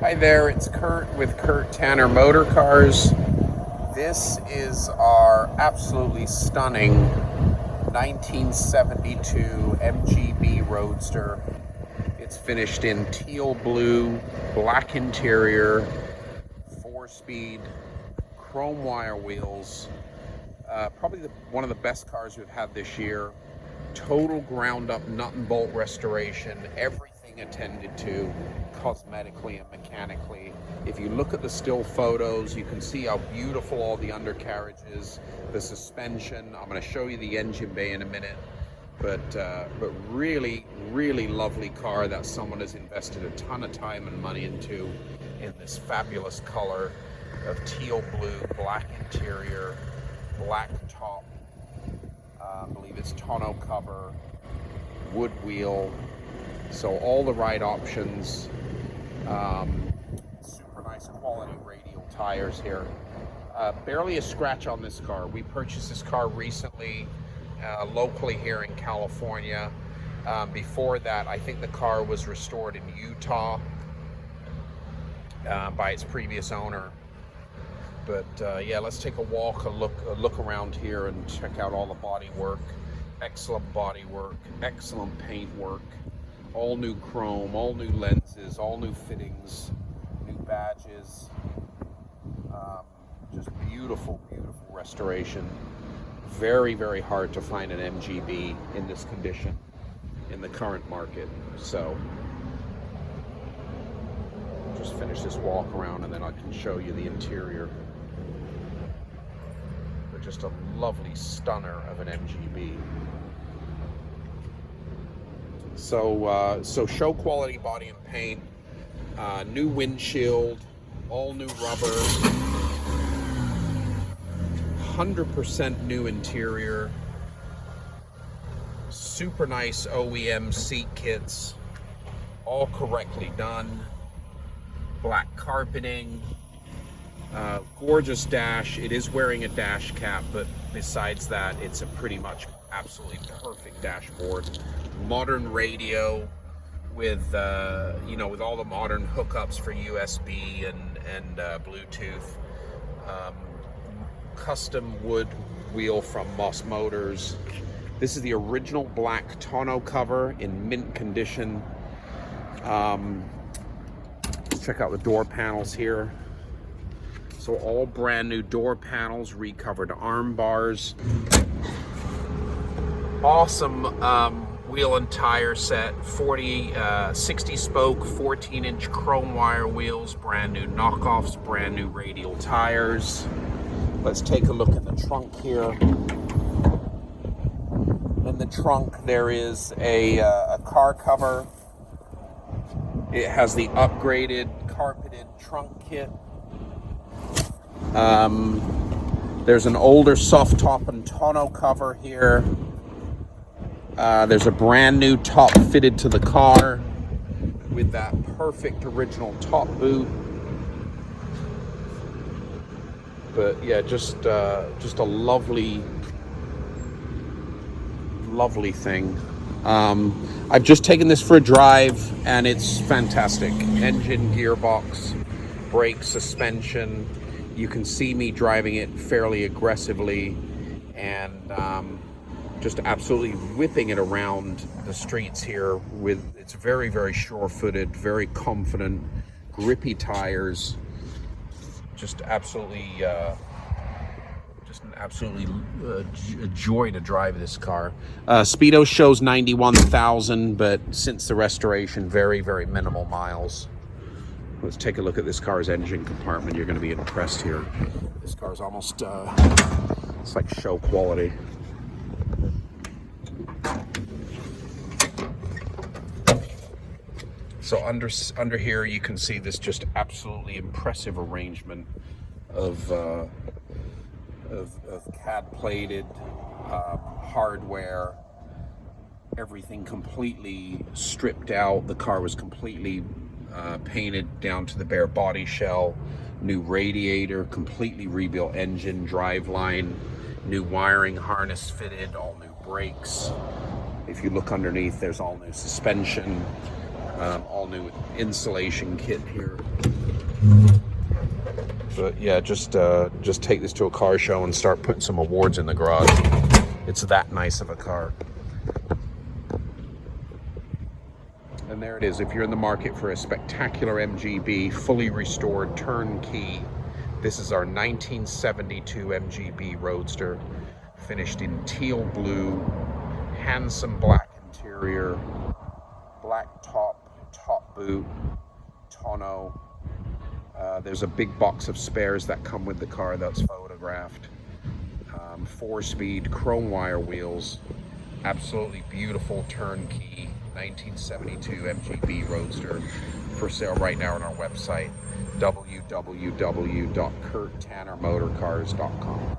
Hi there, it's Kurt with Kurt Tanner Motor Cars. This is our absolutely stunning 1972 Mgb Roadster. It's finished in teal blue, black interior, 4-speed, chrome wire wheels. Probably one of the best cars we've had this year. Total ground up nut and bolt restoration, everything attended to cosmetically and mechanically. If you look at the still photos, you can see how beautiful all the undercarriage is, the suspension. I'm going to show you the engine bay in a minute, but really, really lovely car that someone has invested a ton of time and money into, in this fabulous color of teal blue, black interior, black top. I believe it's tonneau cover, wood wheel, so all the right options. Super nice quality radial tires here. Barely a scratch on this car. We purchased this car recently, locally here in California. Before that, I think the car was restored in Utah by its previous owner. But yeah, let's take a walk, a look around here and check out all the body work. Excellent body work, excellent paint work, all new chrome, all new lenses, all new fittings, new badges. Just beautiful, beautiful restoration. Very, very hard to find an MGB in this condition in the current market. So just finish this walk around and then I can show you the interior. Just a lovely stunner of an MGB. So show quality body and paint, new windshield, all new rubber, 100% new interior, super nice OEM seat kits, all correctly done, black carpeting. Gorgeous dash. It is wearing a dash cap, but besides that, it's a pretty much absolutely perfect dashboard. Modern radio with with all the modern hookups for USB and Bluetooth. Custom wood wheel from Moss Motors. This is the original black tonneau cover in mint condition. Let's check out the door panels here. So all brand new door panels, recovered arm bars. Awesome wheel and tire set, 60 spoke, 14-inch chrome wire wheels, brand new knockoffs, brand new radial tires. Let's take a look in the trunk here. In the trunk there is a car cover. It has the upgraded carpeted trunk kit. There's an older soft top and tonneau cover here. There's a brand new top fitted to the car with that perfect original top boot. But yeah, just a lovely thing. I've just taken this for a drive and it's fantastic. Engine, gearbox, brakes, suspension. You can see me driving it fairly aggressively and just absolutely whipping it around the streets here with, it's very, very sure-footed, very confident, grippy tires. Just absolutely, a joy to drive this car. Speedo shows 91,000, but since the restoration, very, very minimal miles. Let's take a look at this car's engine compartment. You're going to be impressed here. This car's almost, it's like show quality. So under here you can see this just absolutely impressive arrangement of CAD plated hardware. Everything completely stripped out. The car was completely painted down to the bare body shell, new radiator, completely rebuilt engine, driveline, new wiring harness fitted, all new brakes. If you look underneath, there's all new suspension, all new insulation kit here. But yeah, just take this to a car show and start putting some awards in the garage. It's that nice of a car. And there it is. If you're in the market for a spectacular MGB, fully restored, turnkey, this is our 1972 Mgb Roadster, finished in teal blue, handsome black interior, black top boot, tonneau. There's a big box of spares that come with the car that's photographed. 4-speed chrome wire wheels, absolutely beautiful turnkey 1972 Mgb Roadster, for sale right now on our website, www.kurttannermotorcars.com.